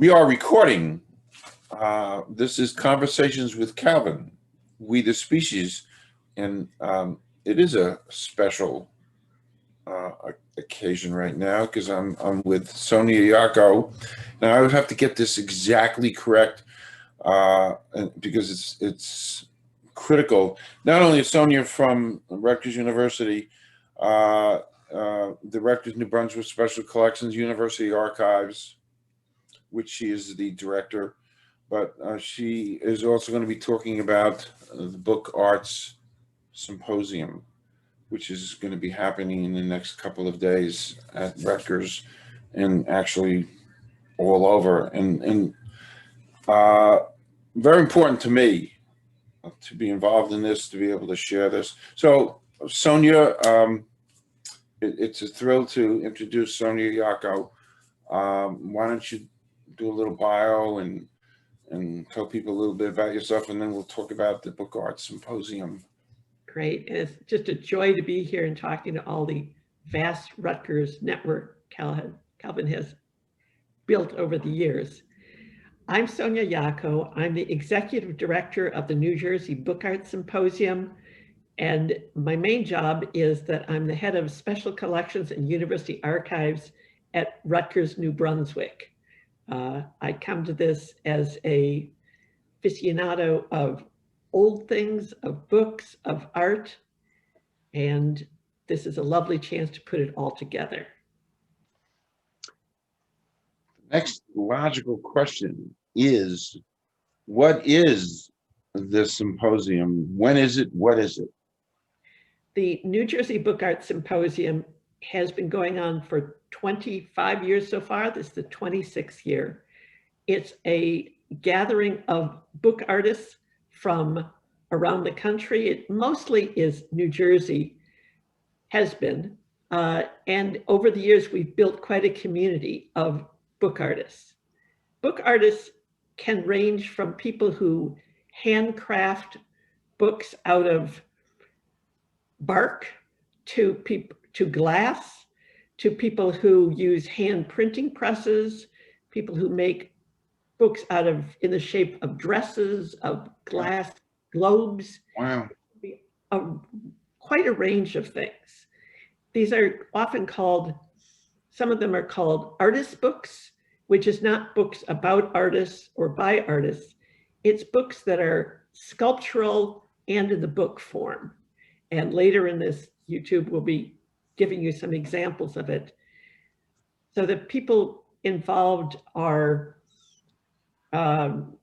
We are recording. This is Conversations with Calvin, We the Species, and it is a special occasion right now because I'm with SONIA YACO. Now I would have to get this exactly correct because it's critical. Not only is SONIA from Rutgers University, the Rutgers New Brunswick Special Collections University Archives, which she is the director, but she is also going to be talking about the Book Arts Symposium, which is going to be happening in the next couple of days at Rutgers and actually all over. And very important to me to be involved in this, to be able to share this. So Sonia, it's a thrill to introduce Sonia YACO. Why don't you do a little bio and tell people a little bit about yourself, and then we'll talk about the Book Arts Symposium. Great. It's just a joy to be here and talking to all the vast Rutgers network Calvin has built over the years. I'm Sonia YACO. I'm the executive director of the New Jersey Book Arts Symposium. And my main job is that I'm the head of special collections and university archives at Rutgers, New Brunswick. I come to this as a aficionado of old things, of books, of art, and this is a lovely chance to put it all together. Next logical question is, what is the symposium? When is it? What is it? The New Jersey Book Arts Symposium has been going on for 25 years so far. This is the 26th year. It's a gathering of book artists from around the country. It mostly is New Jersey, has been. And over the years, we've built quite a community of book artists. Book artists can range from people who handcraft books out of bark to glass, to people who use hand printing presses, people who make books in the shape of dresses, of glass globes. Wow. Quite a range of things. These are often called, some of them are called artist books, which is not books about artists or by artists. It's books that are sculptural and in the book form. And later in this YouTube, we'll be giving you some examples of it. So the people involved are, some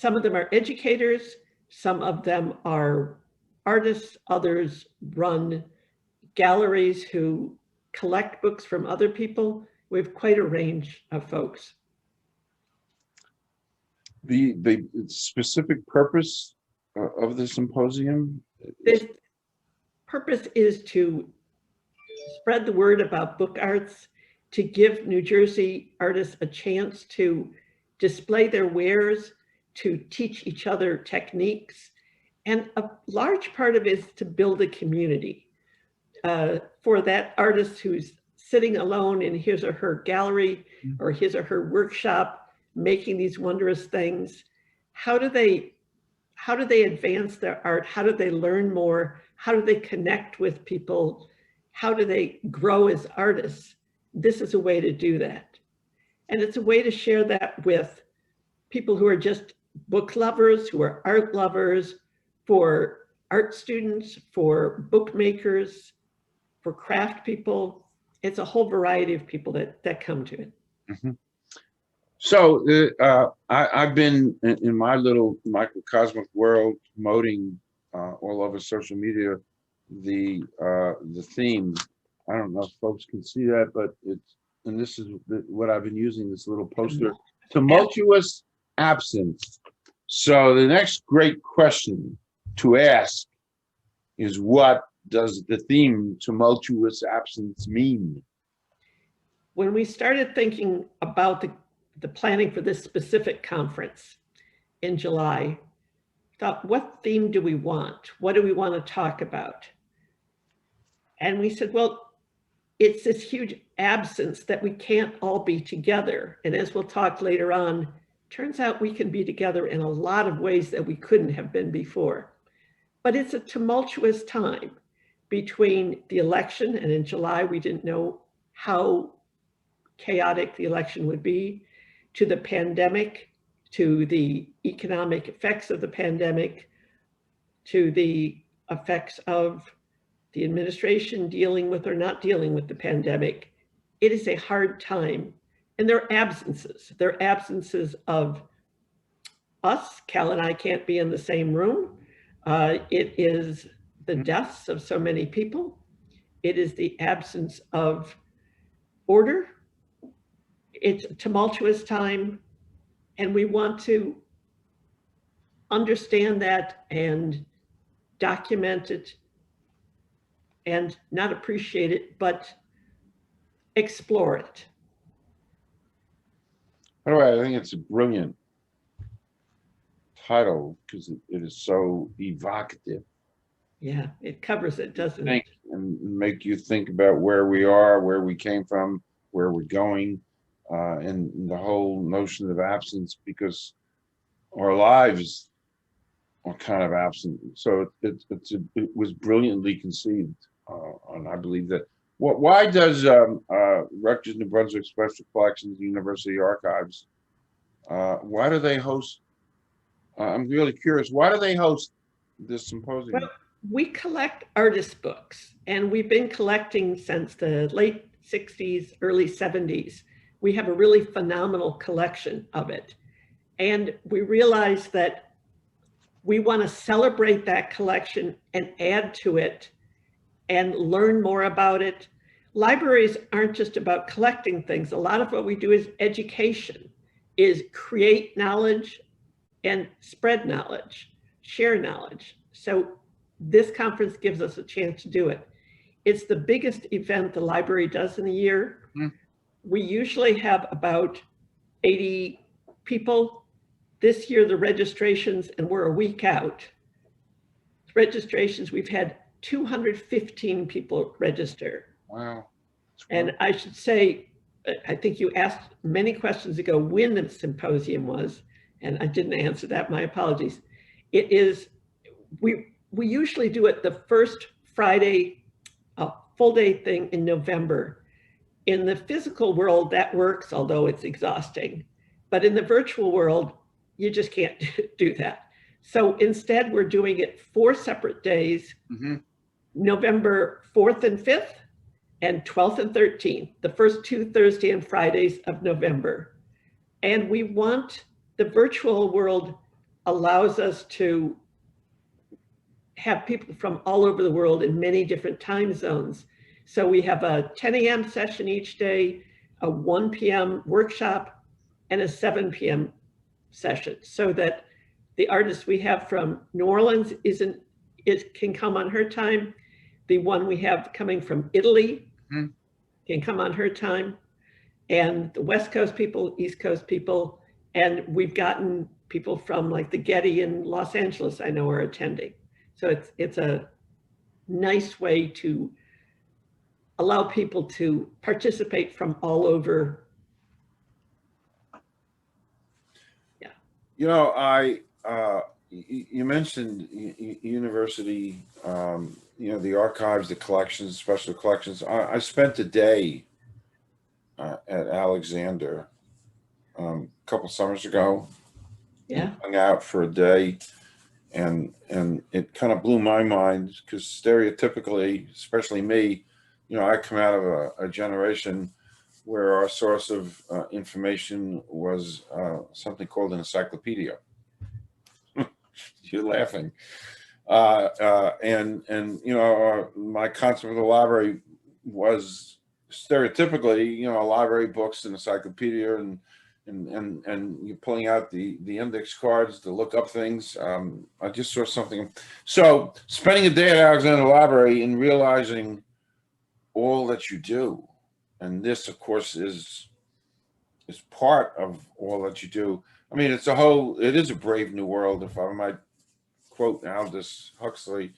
of them are educators, some of them are artists, others run galleries who collect books from other people. We have quite a range of folks. The specific purpose of the symposium? The purpose is to spread the word about book arts, to give New Jersey artists a chance to display their wares, to teach each other techniques. And a large part of it is to build a community. For that artist who's sitting alone in his or her gallery or his or her workshop, making these wondrous things, how do they advance their art? How do they learn more? How do they connect with people? How do they grow as artists? This is a way to do that. And it's a way to share that with people who are just book lovers, who are art lovers, for art students, for bookmakers, for craft people. It's a whole variety of people that come to it. Mm-hmm. So I've been in my little microcosmic world promoting all over social media the theme. I don't know if folks can see that, but and this is what I've been using, this little poster, Tumultuous Absence. So the next great question to ask is, what does the theme Tumultuous Absence mean? When we started thinking about the planning for this specific conference in July, thought, what theme do we want? What do we want to talk about? And we said, well, it's this huge absence that we can't all be together. And as we'll talk later on, turns out we can be together in a lot of ways that we couldn't have been before. But it's a tumultuous time between the election, and in July, we didn't know how chaotic the election would be, to the pandemic, to the economic effects of the pandemic, to the effects of the administration dealing with or not dealing with the pandemic. It is a hard time. And there are absences. There are absences of us. Cal and I can't be in the same room. It is the deaths of so many people. It is the absence of order. It's a tumultuous time, and we want to understand that and document it and not appreciate it, but explore it. By the way, I think it's a brilliant title because it is so evocative. Yeah, it covers it, doesn't it? And make you think about where we are, where we came from, where we're going, and the whole notion of absence, because our lives are kind of absent. So it was brilliantly conceived, and I believe that. Why does Rutgers, New Brunswick Special Collections University Archives? Why do they host? I'm really curious. Why do they host this symposium? Well, we collect artist books, and we've been collecting since the late 60s, early 70s. We have a really phenomenal collection of it. And we realized that we want to celebrate that collection and add to it and learn more about it. Libraries aren't just about collecting things. A lot of what we do is education, is create knowledge and spread knowledge, share knowledge. So this conference gives us a chance to do it. It's the biggest event the library does in a year. We usually have about 80 people. This year, the registrations, and we're a week out, registrations, we've had 215 people register. Wow. And I should say, I think you asked many questions ago when the symposium was, and I didn't answer that, my apologies. It is, we usually do it the first Friday, a full day thing in November. In the physical world, that works, although it's exhausting. But in the virtual world, you just can't do that. So instead, we're doing it 4 separate days, November 4th and 5th, and 12th and 13th, the first 2 Thursday and Fridays of November. And we want, the virtual world allows us to have people from all over the world in many different time zones. So we have a 10 a.m. session each day, a 1 p.m. workshop, and a 7 p.m. session, so that the artists we have from New Orleans can come on her time. The one we have coming from Italy can come on her time, and the West Coast people, East Coast people, and we've gotten people from like the Getty in Los Angeles I know are attending. So it's a nice way to allow people to participate from all over. Yeah. You know, you mentioned university, you know, the archives, the collections, special collections. I spent a day at Alexander a couple summers ago. Yeah. Hung out for a day, and it kind of blew my mind because stereotypically, especially me, you know, I come out of a generation where our source of information was something called an encyclopedia. You're laughing. And you know, my concept of the library was stereotypically, you know, a library, books, and encyclopedia, and you're pulling out the index cards to look up things. I just saw something. So spending a day at Alexander Library and realizing all that you do, and this, of course, is part of all that you do. I mean, it is a brave new world, if I might quote Aldous Huxley.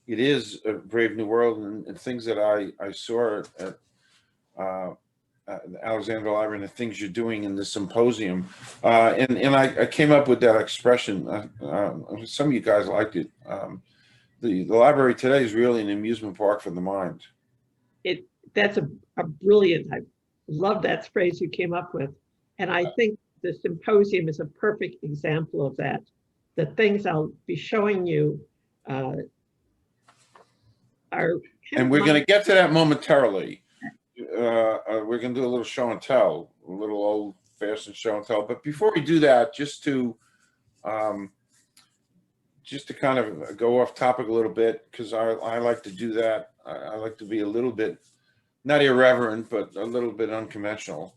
It is a brave new world, and things that I saw at Alexander Library and the things you're doing in the symposium. And I came up with that expression. Some of you guys liked it. The library today is really an amusement park for the mind. That's a brilliant, I love that phrase you came up with. And I think the symposium is a perfect example of that. The things I'll be showing you are. And we're going to get to that momentarily. We're going to do a little show and tell, a little old fashioned show and tell. But before we do that, just to kind of go off topic a little bit, because I like to do that. I like to be a little bit, not irreverent, but a little bit unconventional,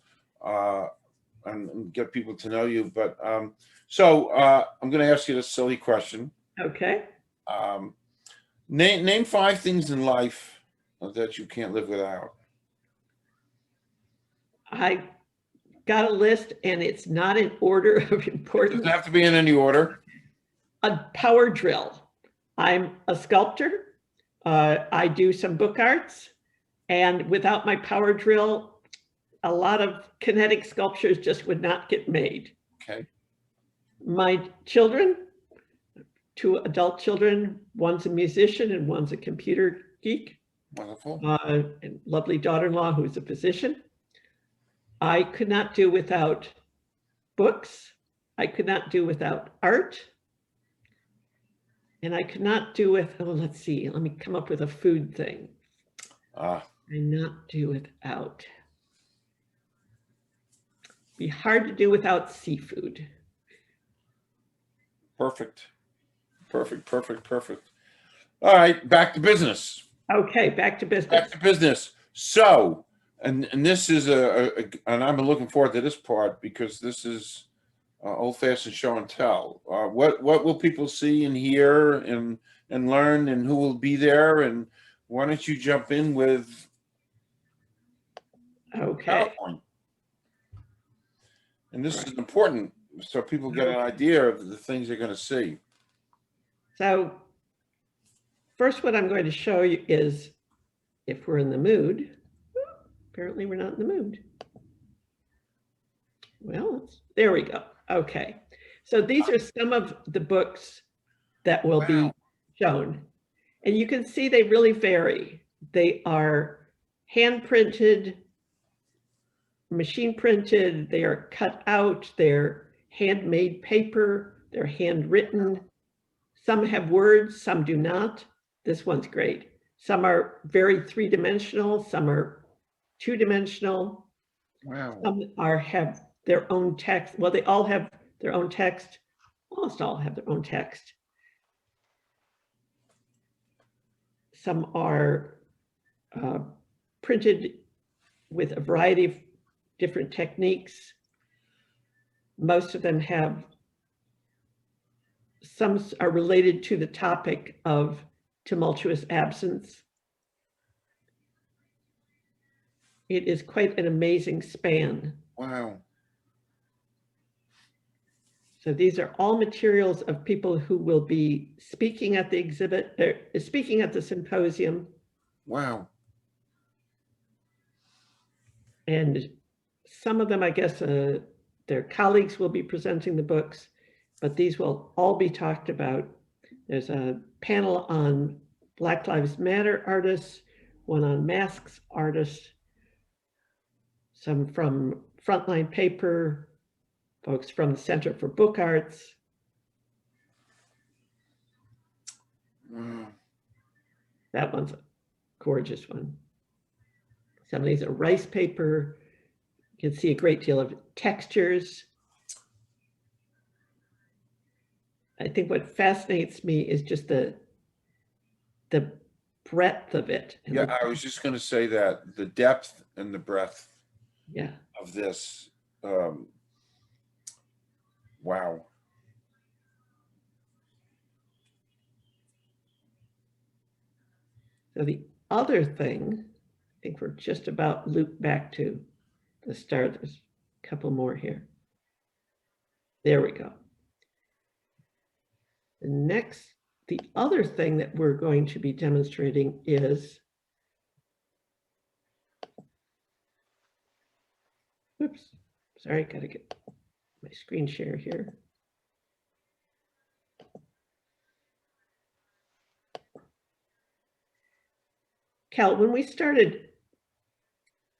and get people to know you. But so I'm going to ask you this silly question. Okay. Name 5 things in life that you can't live without. I got a list, and it's not in order of importance. It doesn't have to be in any order. A power drill. I'm a sculptor. I do some book arts, and without my power drill, a lot of kinetic sculptures just would not get made. Okay. My children, 2 adult children, one's a musician and one's a computer geek. Wonderful. And lovely daughter-in-law who's a physician. I could not do without books. I could not do without art. And I could not do with, oh, let's see, let me come up with a food thing. I not do without. Be hard to do without seafood. Perfect. All right, back to business. Okay, back to business. Back to business. So, and this is and I've been looking forward to this part because this is old-fashioned show and tell. What will people see and hear and learn, and who will be there? And why don't you jump in with PowerPoint? And this is important so people get an idea of the things they're going to see. So first, what I'm going to show you is, if we're in the mood. Apparently we're not in the mood. Well, there we go. Okay. So these are some of the books that will be shown. And you can see they really vary. They are hand printed, machine printed, they are cut out, they're handmade paper, they're handwritten. Some have words, some do not. This one's great. Some are very 3-dimensional, some are 2-dimensional. Wow. Some have their own text. Well, they all have their own text. Almost all have their own text. Some are printed with a variety of different techniques. Most of them have, some are related to the topic of tumultuous absence. It is quite an amazing span. Wow. So these are all materials of people who will be speaking at the exhibit, speaking at the symposium. Wow. And some of them, I guess, their colleagues will be presenting the books, but these will all be talked about. There's a panel on Black Lives Matter artists, one on masks artists, some from Frontline Paper, folks from the Center for Book Arts. Wow. That one's a gorgeous one. Some of these are rice paper. You can see a great deal of textures. I think what fascinates me is just the breadth of it. Yeah, I was just going to say that the depth and the breadth of this. Wow. So the other thing, I think we're just about looped back to the start. There's a couple more here. There we go. The other thing that we're going to be demonstrating is Sorry, gotta get my screen share here. Cal, when we started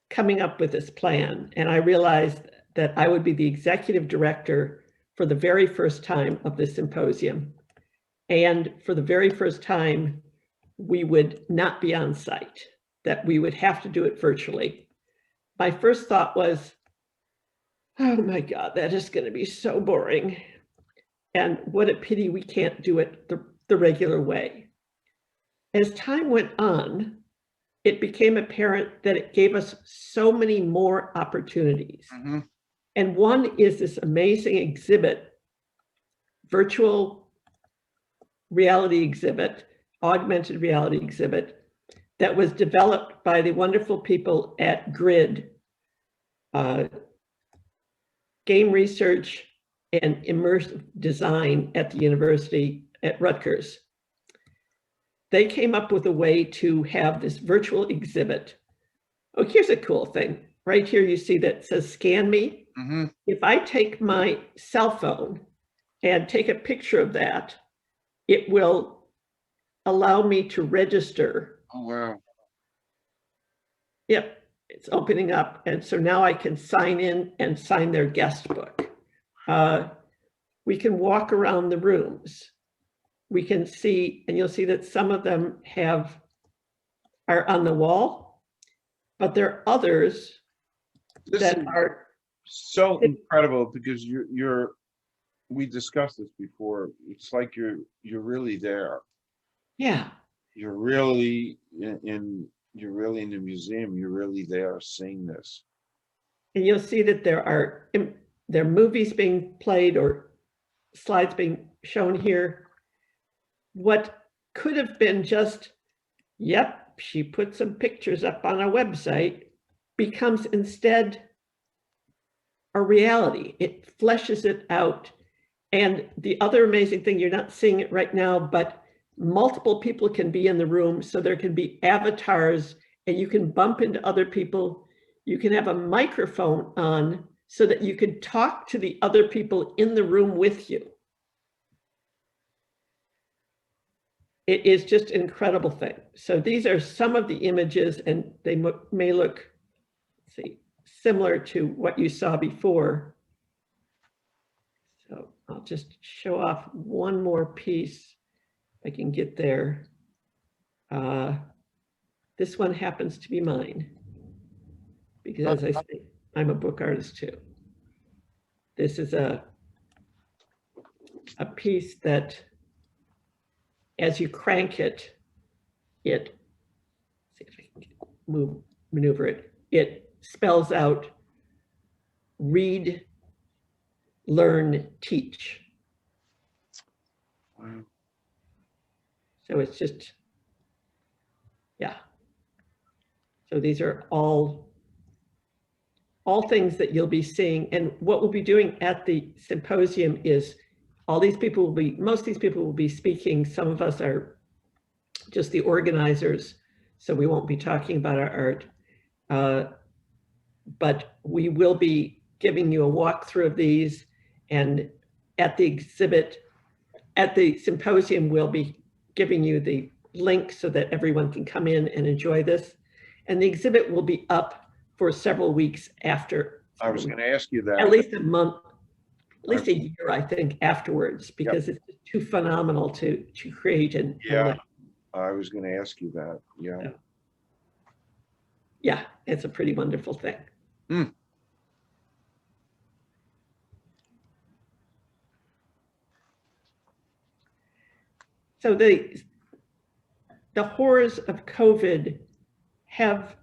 coming up with this plan, and I realized that I would be the executive director for the very first time of this symposium, and for the very first time, we would not be on site, that we would have to do it virtually. My first thought was, oh my God, that is going to be so boring. And what a pity we can't do it the regular way. As time went on, it became apparent that it gave us so many more opportunities. Mm-hmm. And one is this amazing exhibit, virtual reality exhibit, augmented reality exhibit, that was developed by the wonderful people at GRID, Game Research and Immersive Design at the university at Rutgers. They came up with a way to have this virtual exhibit. Oh, here's a cool thing. Right here, you see that says scan me. Mm-hmm. If I take my cell phone and take a picture of that, it will allow me to register. Oh, wow. Yep, it's opening up. And so now I can sign in and sign their guest book. We can walk around the rooms. We can see, and you'll see that some of them are on the wall, but there are others This that is are so incredible because we discussed this before. It's like you're really there. Yeah. You're really you're really in the museum. You're really there seeing this. And you'll see that there are movies being played or slides being shown here. What could have been just, yep, she put some pictures up on a website, becomes instead a reality. It fleshes it out. And the other amazing thing, you're not seeing it right now, but multiple people can be in the room. So there can be avatars and you can bump into other people. You can have a microphone on so that you can talk to the other people in the room with you. It is just an incredible thing. So these are some of the images, and they may look, let's see, similar to what you saw before. So I'll just show off one more piece. If I can get there. This one happens to be mine, because as I say, I'm a book artist too. This is a piece that, as you crank it, see if I can maneuver it, it spells out read, learn, teach. Wow. So it's just, yeah. So these are all things that you'll be seeing. And what we'll be doing at the symposium is most of these people will be speaking. Some of us are just the organizers, so we won't be talking about our art. But we will be giving you a walkthrough of these, and at the exhibit, at the symposium, we'll be giving you the link so that everyone can come in and enjoy this. And the exhibit will be up for several weeks after. I was going to ask you that. At least a month, at least a year, I think, afterwards, because it's too phenomenal to create. And I was going to ask you that. Yeah. Yeah, it's a pretty wonderful thing. Mm. So the horrors of COVID have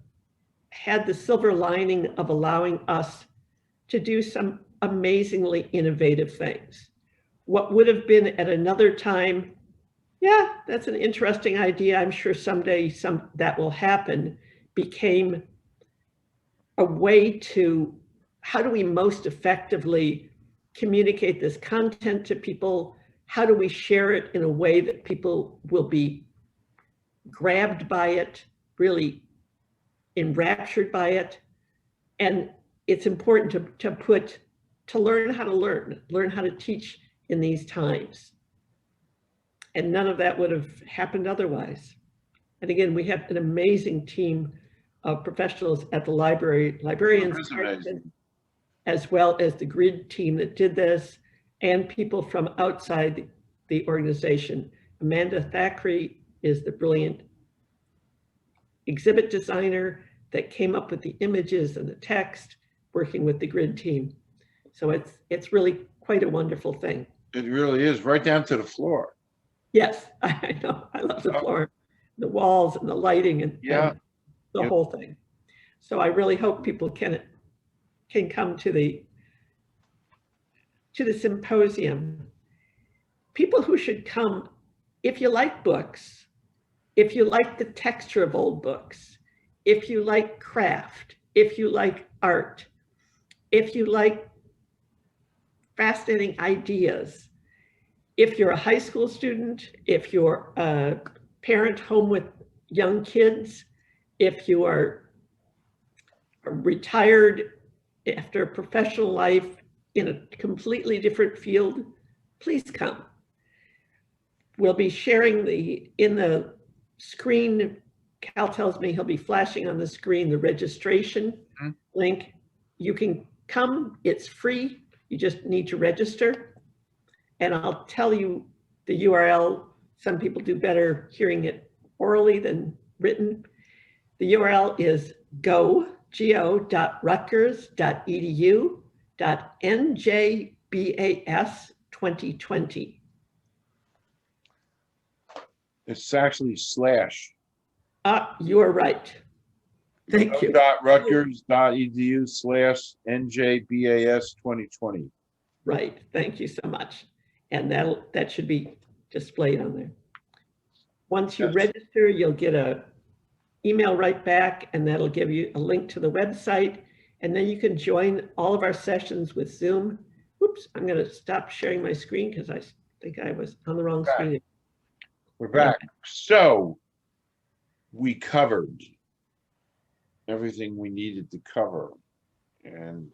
had the silver lining of allowing us to do some amazingly innovative things. What would have been at another time, yeah, that's an interesting idea, I'm sure someday that will happen, became a way to, how do we most effectively communicate this content to people? How do we share it in a way that people will be grabbed by it, really enraptured by it? And it's important to learn how to learn how to teach in these times. And none of that would have happened otherwise. And again, we have an amazing team of professionals at the library, librarians, as well as the grid team that did this, and people from outside the organization. Amanda Thackeray is the brilliant exhibit designer that came up with the images and the text, working with the grid team. So it's really quite a wonderful thing. It really is, right down to the floor. Yes, I know. I love the floor, the walls, and the lighting, and the whole thing. So I really hope people can come to the symposium. People who should come, if you like books, if you like the texture of old books, if you like craft, if you like art, if you like fascinating ideas, if you're a high school student, if you're a parent home with young kids, if you are retired after a professional life in a completely different field, please come. We'll be sharing in the screen, Cal tells me he'll be flashing on the screen the registration link. You can come, it's free. You just need to register. And I'll tell you the URL. Some people do better hearing it orally than written. The URL is go.rutgers.edu.njbas2020. It's actually slash. You are right. Thank you. go.rutgers.edu/NJBAS2020. Right. Thank you so much. And that should be displayed on there. Once you register, you'll get an email right back, and that'll give you a link to the website. And then you can join all of our sessions with Zoom. Oops, I'm going to stop sharing my screen because I think I was on the wrong screen. We're back. So we covered everything we needed to cover. And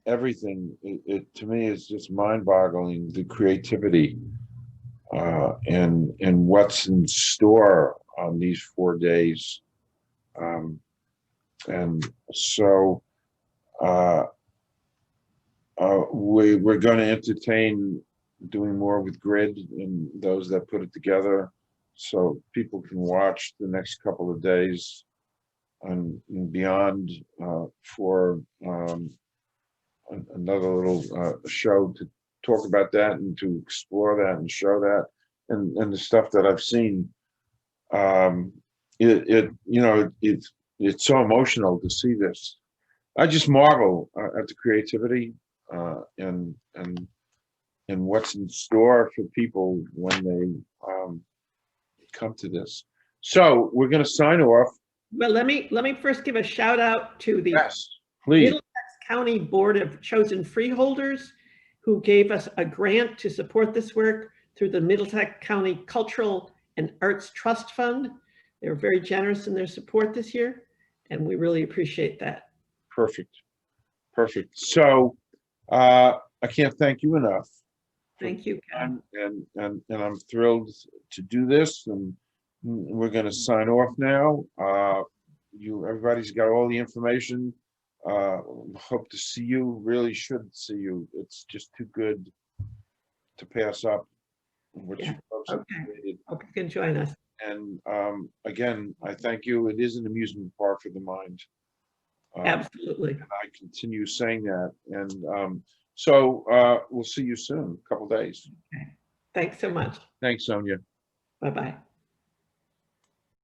everything, it to me is just mind-boggling, the creativity and what's in store on these 4 days. And so we're going to entertain doing more with Grid and those that put it together, so people can watch the next couple of days and beyond for another little show to talk about that and to explore that and show that and the stuff that I've seen. It's so emotional to see this. I just marvel at the creativity and what's in store for people when they come to this. So we're going to sign off. Well, let me first give a shout out to the please. Middlesex County Board of Chosen Freeholders, who gave us a grant to support this work through the Middlesex County Cultural and Arts Trust Fund. They were very generous in their support this year, and we really appreciate that. Perfect. So I can't thank you enough. Thank you, Ken. And I'm thrilled to do this, and we're going to sign off now. Everybody's got all the information. Hope to see you. Really should see you. It's just too good to pass up. What you folks have created. Hope you can join us. And again, I thank you. It is an amusement park for the mind. Absolutely. And I continue saying that. And so we'll see you soon, a couple days. Okay. Thanks so much. Thanks, Sonia. Bye-bye.